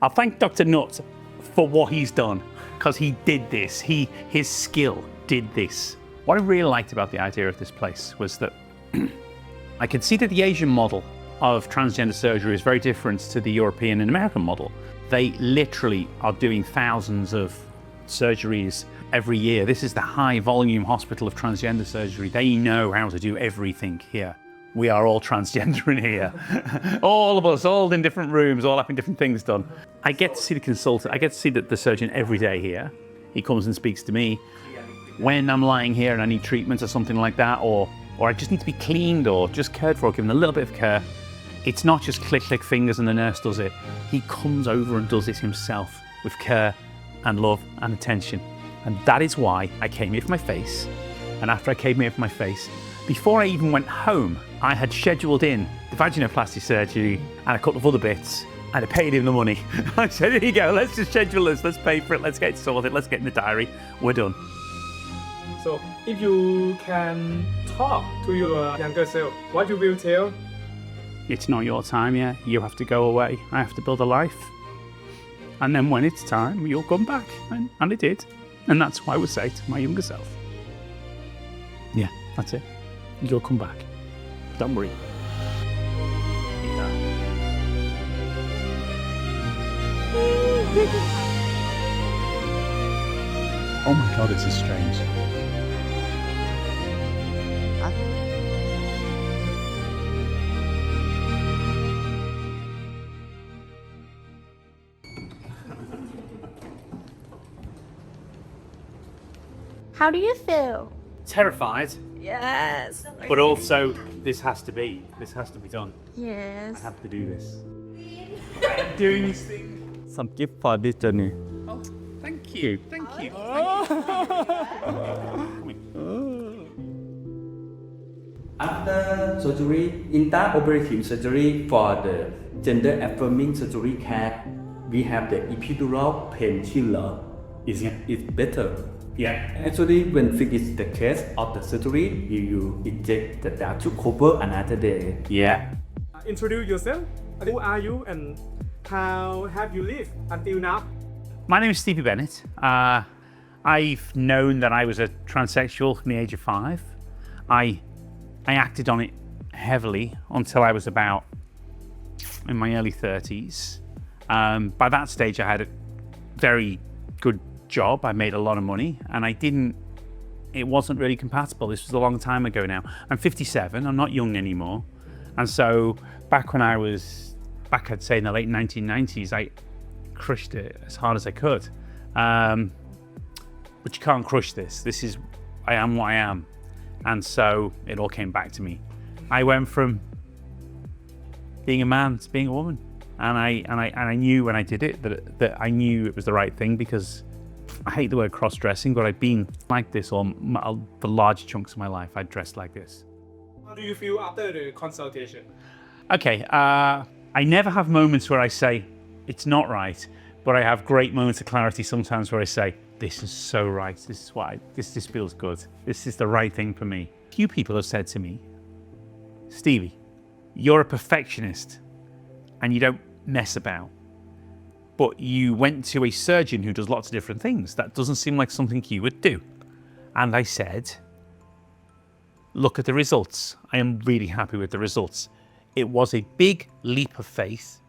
I'll thank Dr. Nutt for what he's done, because he did this. His skill did this. What I really liked about the idea of this place was that I could see that the Asian model of transgender surgery is very different to the European and American model. They literally are doing thousands of surgeries every year. This is the high volume hospital of transgender surgery. They know how to do everything here. We are all transgender in here. All of us, all in different rooms, all having different things done. I get to see the consultant, I get to see the surgeon every day here. He comes and speaks to me. When I'm lying here and I need treatment or something like that, or I just need to be cleaned or just cared for, given a little bit of care, it's not just click fingers and the nurse does it. He comes over and does it himself with care and love and attention. And that is why I came here for my face. And after I came here for my face, before I even went home, I had scheduled in the vaginoplasty surgery and a couple of other bits, and I paid him the money. I said, here you go, let's just schedule this, let's pay for it, let's get it sorted, let's get in the diary, we're done. So, if you can talk to your younger self, what you will tell? It's not your time yet, you have to go away, I have to build a life. And then when it's time, you'll come back. And I did. And that's what I would say to my younger self. Yeah, that's it. You'll come back. Don't worry. Oh my God, this is strange. How do you feel? Terrified, Yes. but also this has to be done. Yes. I have to do this. I'm doing this thing. Some gift for this journey. Oh, thank you. Thank you. After surgery, intraoperative surgery for the gender affirming surgery care, we have the epidural painkiller. It's better. Yeah. Actually, when finish the case of the surgery, you inject the dart to cover another day. Yeah. Introduce yourself. Who are you and how have you lived until now? My name is Stevie Bennett. I've known that I was a transsexual from the age of 5. I acted on it heavily until I was about in my early 30s. By that stage, I had a very good job. I made a lot of money, and it wasn't really compatible. This was a long time ago now. I'm 57, I'm not young anymore. And so back when I was, I'd say in the late 1990s, I crushed it as hard as I could. But you can't crush this. I am what I am. And so it all came back to me. I went from being a man to being a woman. And I knew when I did it that I knew it was the right thing, because I hate the word cross-dressing, but I've been like this for large chunks of my life. I dressed like this. How do you feel after the consultation? Okay, I never have moments where I say, it's not right, but I have great moments of clarity sometimes where I say, this is so right, this is why, this feels good. This is the right thing for me. A few people have said to me, Stevie, you're a perfectionist and you don't mess about. But you went to a surgeon who does lots of different things. That doesn't seem like something you would do. And I said, look at the results. I am really happy with the results. It was a big leap of faith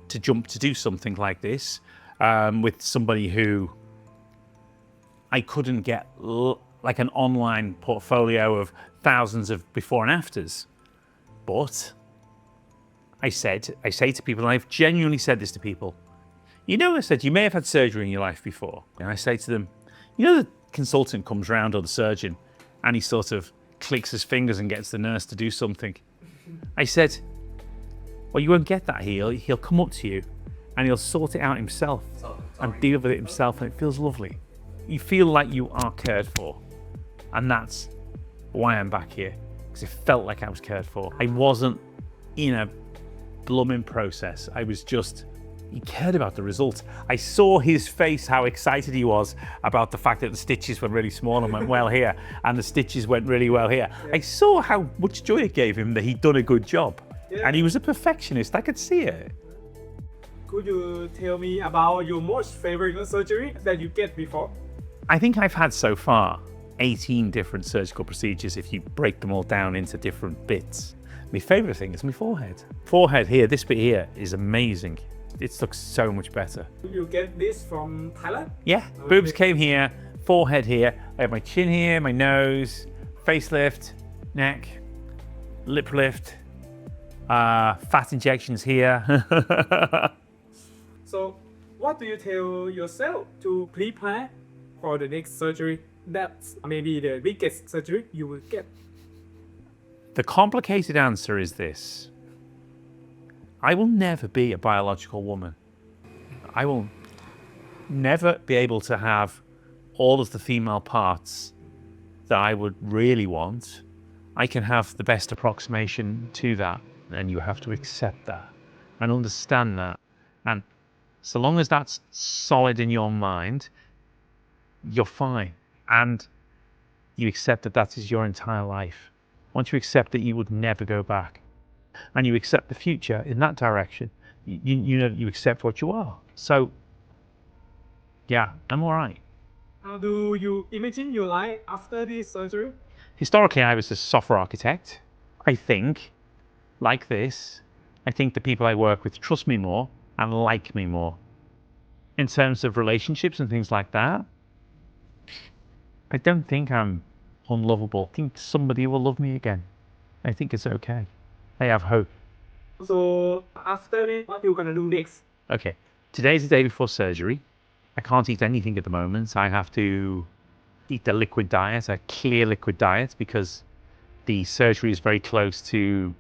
to jump to do something like this with somebody who I couldn't get like an online portfolio of thousands of before and afters. But I say to people, and I've genuinely said this to people, you know, I said, you may have had surgery in your life before. And I say to them, you know, the consultant comes round, or the surgeon, and he sort of clicks his fingers and gets the nurse to do something. I said, well, you won't get that here. He'll come up to you and he'll sort it out himself and deal with it himself, and it feels lovely. You feel like you are cared for. And that's why I'm back here, because it felt like I was cared for. I wasn't in a blooming process. I was just, he cared about the results. I saw his face, how excited he was about the fact that the stitches were really small and went well here, and the stitches went really well here. I saw how much joy it gave him that he'd done a good job. And he was a perfectionist, I could see it. Could you tell me about your most favorite surgery that you get before? I think I've had so far 18 different surgical procedures if you break them all down into different bits. My favourite thing is my forehead. Forehead here, this bit here is amazing. It looks so much better. You get this from Thailand? Yeah, boobs came here, forehead here. I have my chin here, my nose, facelift, neck, lip lift, fat injections here. So, what do you tell yourself to prepare for the next surgery? That's maybe the biggest surgery you will get. The complicated answer is this. I will never be a biological woman. I will never be able to have all of the female parts that I would really want. I can have the best approximation to that, and you have to accept that and understand that. And so long as that's solid in your mind, you're fine. And you accept that that is your entire life. Once you accept that you would never go back, and you accept the future in that direction, you know, you accept what you are. So, yeah, I'm all right. How do you imagine your life after this surgery? Historically, I was a software architect. I think, like this, I think the people I work with trust me more and like me more. In terms of relationships and things like that, I don't think I'm unlovable. I think somebody will love me again. I think it's okay. I have hope. So, after it, what you gonna do next? Okay, today's the day before surgery. I can't eat anything at the moment. I have to eat a liquid diet, a clear liquid diet, because the surgery is very close to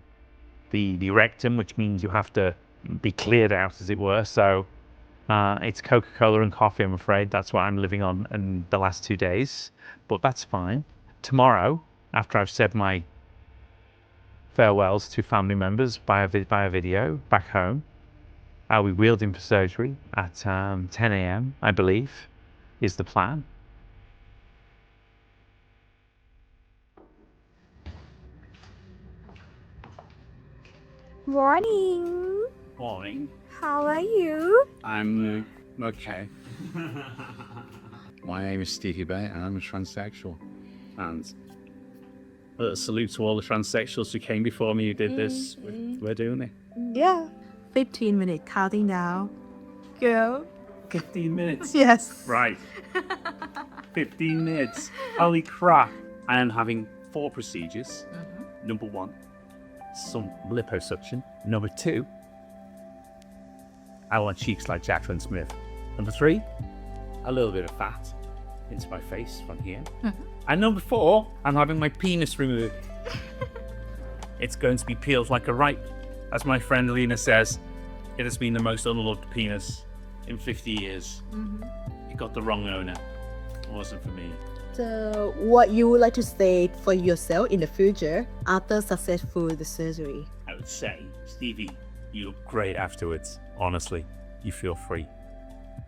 the rectum, which means you have to be cleared out, as it were. So it's Coca-Cola and coffee, I'm afraid. That's what I'm living on in the last 2 days, but that's fine. Tomorrow, after I've said my farewells to family members by a video back home, I'll be wheeled in for surgery at 10 a.m, I believe, is the plan. Morning. Morning. How are you? I'm okay. My name is Stevie and I'm a transsexual. And a salute to all the transsexuals who came before me who did this. We're doing it. Yeah. 15-minute counting down. Go. 15 minutes. Yes. Right. 15 minutes. Holy crap. I am having 4 procedures. Number 1, some liposuction. Number 2, I want cheeks like Jacqueline Smith. Number 3, a little bit of fat into my face from here. And number 4, I'm having my penis removed. It's going to be peeled like a ripe. As my friend Lena says, it has been the most unloved penis in 50 years. It got the wrong owner. It wasn't for me. So, what you would like to say for yourself in the future after successful the surgery? I would say, Stevie, you look great afterwards. Honestly, you feel free.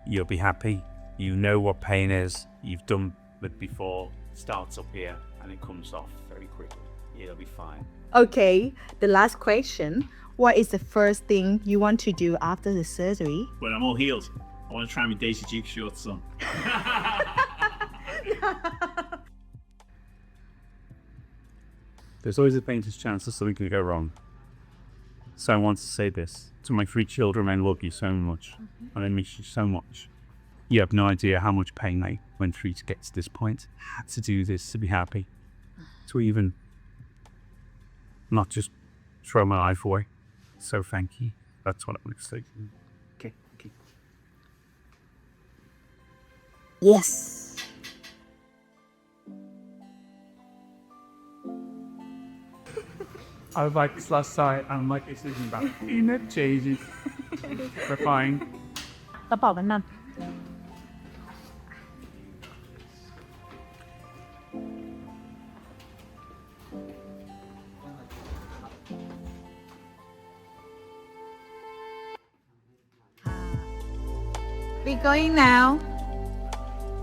You'll be happy. You know what pain is. You've done it before. It starts up here and it comes off very quickly. You'll be fine. Okay, the last question. What is the first thing you want to do after the surgery? When I'm all healed, I want to try my Daisy Duke shorts on. There's always a faintest chance that something could go wrong. So I want to say this to my 3 children. I love you so much, and I miss you so much. You have no idea how much pain I went through to get to this point. I had to do this to be happy, to even not just throw my life away. So thank you. That's what I want to say. Okay. Yes. I was like this last night, and I'm like, this isn't about peanut changes. We're fine. กระเป๋านั้นน่ะ We're going now.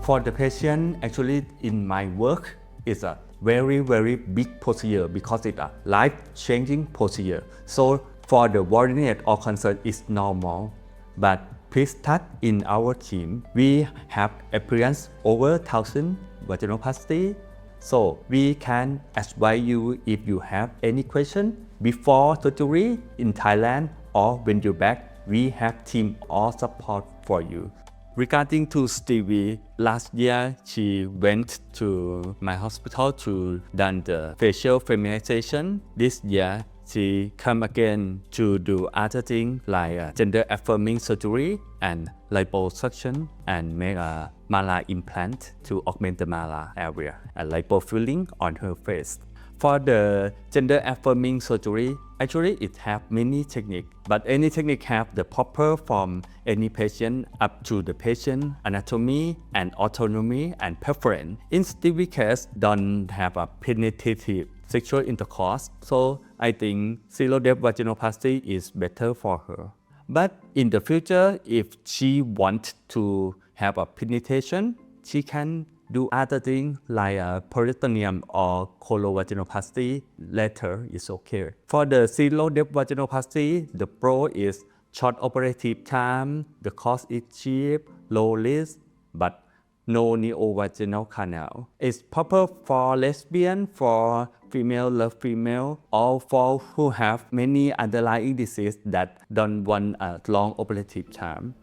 For the patient, actually in my work, it's a very, very big procedure because it's a life-changing procedure. So for the warning or concern, it's normal. But please start in our team. We have experience over 1,000 vaginoplasty. So we can advise you if you have any question before surgery in Thailand or when you're back. We have team all support for you. Regarding to Stevie, last year she went to my hospital to done the facial feminization. This year she come again to do other things like gender affirming surgery and liposuction and make a mala implant to augment the mala area and lipofilling on her face. For the gender affirming surgery, actually it have many techniques, but any technique have the proper from any patient up to the patient anatomy and autonomy and preference. In Stevie case, don't have a penetrative sexual intercourse, so I think zero depth vaginoplasty is better for her. But in the future, if she wants to have a penetration, she can do other things like peritoneum or colovaginoplasty later is okay. For the zero depth vaginoplasty, the pro is short operative time, the cost is cheap, low risk, but no neovaginal canal. It's proper for lesbian, for female love female, or for who have many underlying disease that don't want a long operative time.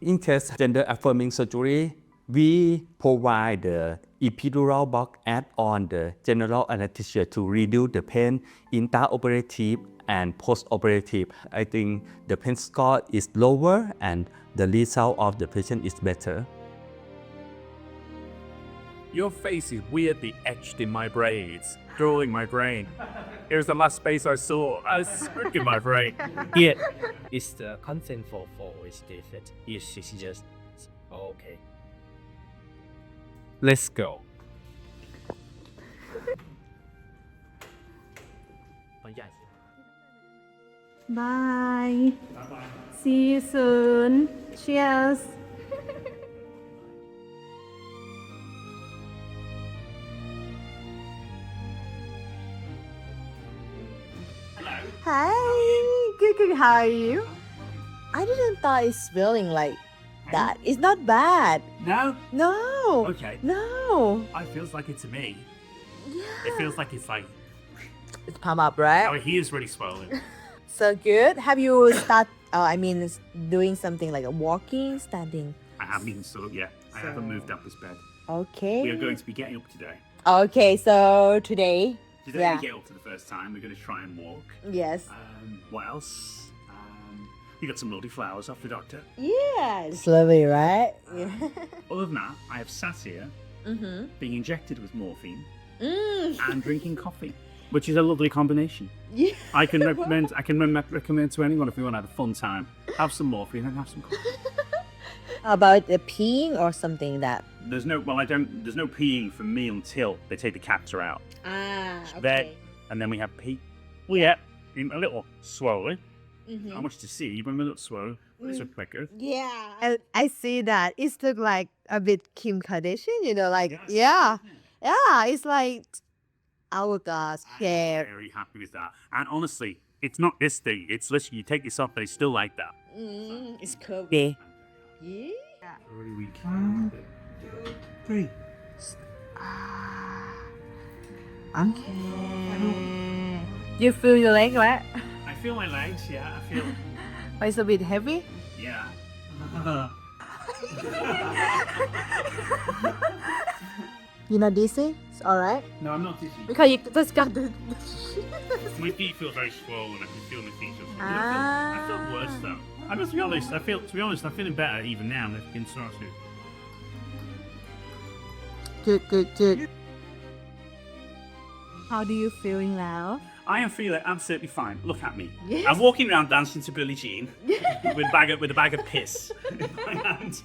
In case gender affirming surgery, we provide the epidural block add-on the general anesthesia to reduce the pain intraoperative and post-operative. I think the pain score is lower and the result of the patient is better. Your face is weirdly etched in my braids, drawing my brain. Here's the last space I saw. I was stuck in my brain. Here is the consent for is different. Yes, it's just okay. Let's go. Bye. See you soon. Cheers. Hi, good. How are you? I didn't thought it's feeling like that. It's not bad. No? No. Okay. No. It feels like it to me. It feels like it's like, It's pump up, right? oh, he is really swollen. So good. Have you doing something like a walking, standing? I haven't even sort yeah. I haven't moved up this bed. Okay. We are going to be getting up today. Okay, so today. Today Yeah. we get up for the first time. We're going to try and walk. Yes. What else? You got some lovely flowers off the doctor. Yeah, it's lovely, right? Yeah. Other than that, I have sat here being injected with morphine Mm. and drinking coffee, which is a lovely combination. Yeah. I can recommend to anyone if you want to have a fun time. Have some morphine and have some coffee. How about the peeing or something that? There's no peeing for me until they take the catheter out. Ah, Then and then we have pee. Well, yeah, a little swollen. Not much to see, but a little swollen. It's a quicker. Yeah. I see that. It looks like a bit Kim Kardashian, like, Yes. yeah, it's like hourglass I'm hair. very happy with that. And honestly, it's not this thing. It's literally you take this off, but it's still like that. It's curvy. Yeah. Really weak. 1, 2, 3. Okay. You feel your leg, right? I feel my legs. Yeah, I feel. It's a bit heavy. Yeah. You not dizzy? It's alright. No, I'm not dizzy. Because you just got the. My feet feel very swollen. I can feel my feet feel swollen. Ah. I felt worse though. I must be honest. I'm feeling better even now. I've been started. Good. How do you feeling now? I am feeling absolutely fine. Look at me. Yes. I'm walking around dancing to Billie Jean with a bag of piss in my hand.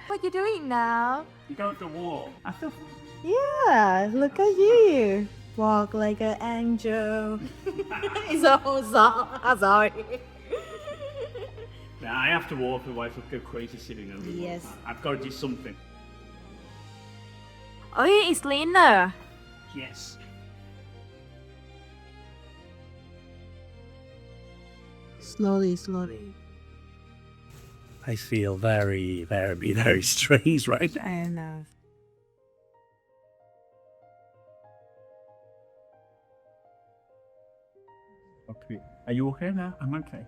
What you doing now? You go up the wall. I feel. Yeah, look at you. Walk like an angel. It's a whole song. I'm sorry. Now I have to walk, otherwise I'll go crazy sitting over the wall. Yes. I've got to do something. Oh, it's Lena. Yes. Slowly. I feel very, very, very strange right now. I know. Okay. Are you okay now? I'm okay.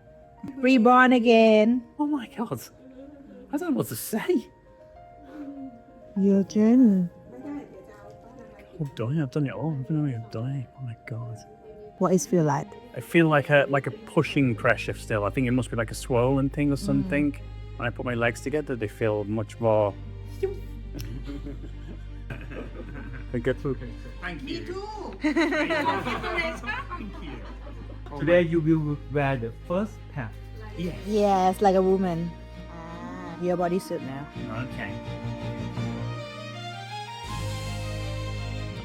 Reborn again. Oh my god. I don't know what to say. Your turn. I'm dying. I've done it all. I'm dying. Oh my god. What is feel like? I feel like a pushing pressure still. I think it must be like a swollen thing or something. When I put my legs together, they feel much more. I get food. Today you will wear the first pair. Yes, like a woman. Your bodysuit now. Okay.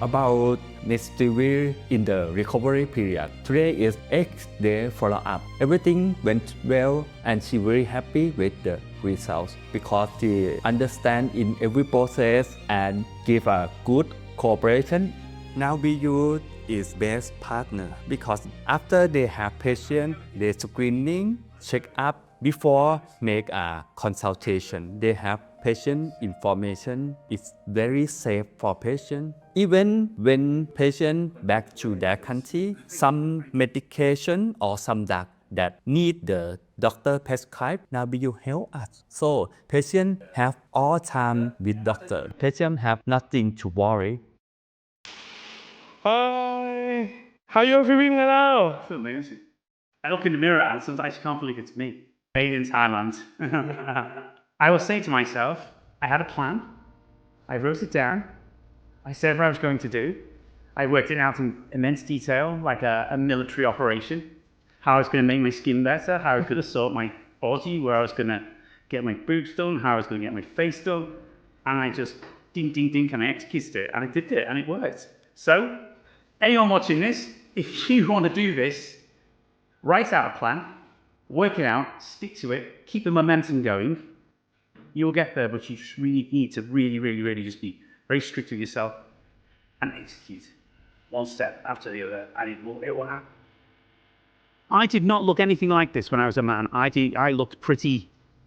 About Miss Stevie in the recovery period. Today is 8th day follow-up. Everything went well and she very happy with the results because she understand in every process and give a good cooperation. Now BU is best partner because after they have patient, they screening, check up before make a consultation. They have patient information. It's very safe for patient. Even when patient back to their country, some medication or some drug that need the doctor prescribe, now BU help us. So patient have all time with doctor. Patient have nothing to worry. Hi. How are you feeling now? I feel amazing. I look in the mirror and sometimes I can't believe it's me. Made in Thailand. I will say to myself, I had a plan. I wrote it down. I said what I was going to do. I worked it out in immense detail, like a military operation. How I was going to make my skin better, how I was going to sort my body, where I was going to get my boobs done, how I was going to get my face done. And I just ding, ding, ding, and I executed it. And I did it, and it worked. So, anyone watching this, if you want to do this, write out a plan, work it out, stick to it, keep the momentum going. You'll get there, but you just really need to really just be very strict with yourself and execute one step after the other, and it will happen. I did not look anything like this when I was a man. I looked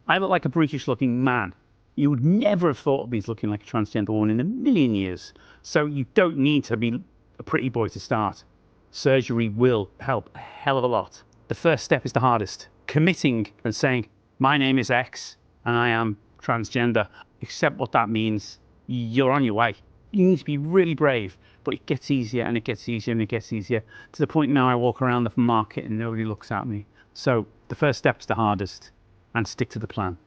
like a British-looking man. You would never have thought of me as looking like a transgender woman in a million years. So you don't need to be a pretty boy to start. Surgery will help a hell of a lot. The first step is the hardest. Committing and saying, my name is X and I am transgender. Accept what that means. You're on your way. You need to be really brave, but it gets easier and it gets easier and it gets easier to the point now I walk around the market and nobody looks at me. So the first step's the hardest, and stick to the plan.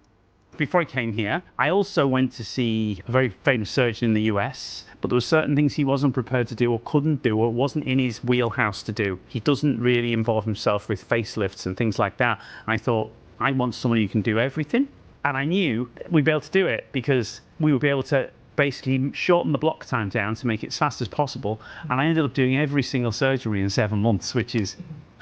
Before I came here, I also went to see a very famous surgeon in the US, but there were certain things he wasn't prepared to do or couldn't do or wasn't in his wheelhouse to do. He doesn't really involve himself with facelifts and things like that. And I thought, I want somebody who can do everything. And I knew we'd be able to do it because we would be able to basically shorten the block time down to make it as fast as possible. And I ended up doing every single surgery in 7 months, which is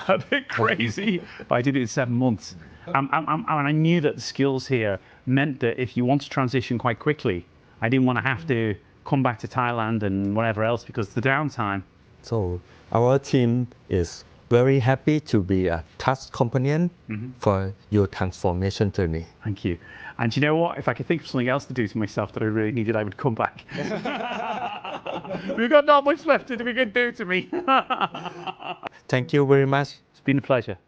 a bit crazy, but I did it in 7 months. And I knew that the skills here meant that if you want to transition quite quickly, I didn't want to have to come back to Thailand and whatever else because of the downtime. So our team is very happy to be a trust companion for your transformation journey. Thank you. And you know what? If I could think of something else to do to myself that I really needed, I would come back. We've got not much left that we can do to me. Thank you very much. It's been a pleasure.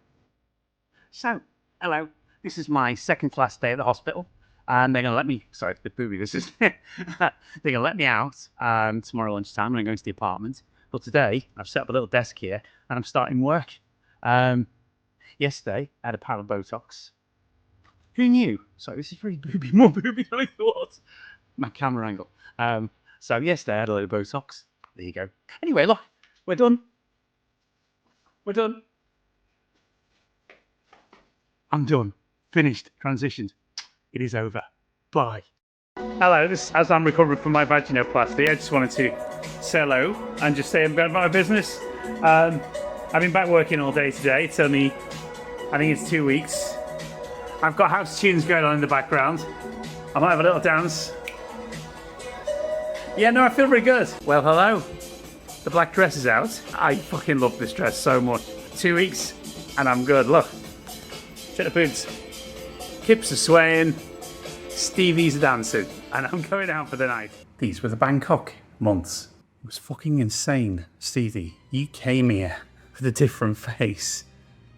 So, hello. This is my second class day at the hospital. And they're going to let me, sorry, it's a bit booby, this is. They're going to let me out tomorrow lunchtime when I'm going to the apartment. But today, I've set up a little desk here and I'm starting work. Yesterday, I had a pad of Botox. Who knew? Sorry, this is very booby, more booby than I thought. My camera angle. So yesterday, I had a load of Botox. There you go. Anyway, look, we're done. We're done. I'm done. Finished. Transitioned. It is over. Bye. Hello, as I'm recovering from my vaginoplasty, I just wanted to say hello and just say a bit about my business. I've been back working all day today. It's only, I think it's 2 weeks. I've got house tunes going on in the background. I might have a little dance. Yeah, no, I feel very good. Well, hello. The black dress is out. I fucking love this dress so much. 2 weeks and I'm good. Look. Check the boots. Hips are swaying. Stevie's dancing, and I'm going out for the night. These were the Bangkok months. It was fucking insane. Stevie, you came here with a different face,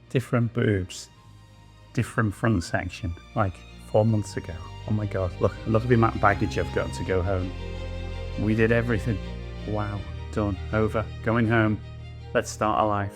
different boobs, different front section, like 4 months ago. Oh my God, look at the amount of baggage I've got to go home. We did everything. Wow, done, over, going home. Let's start our life.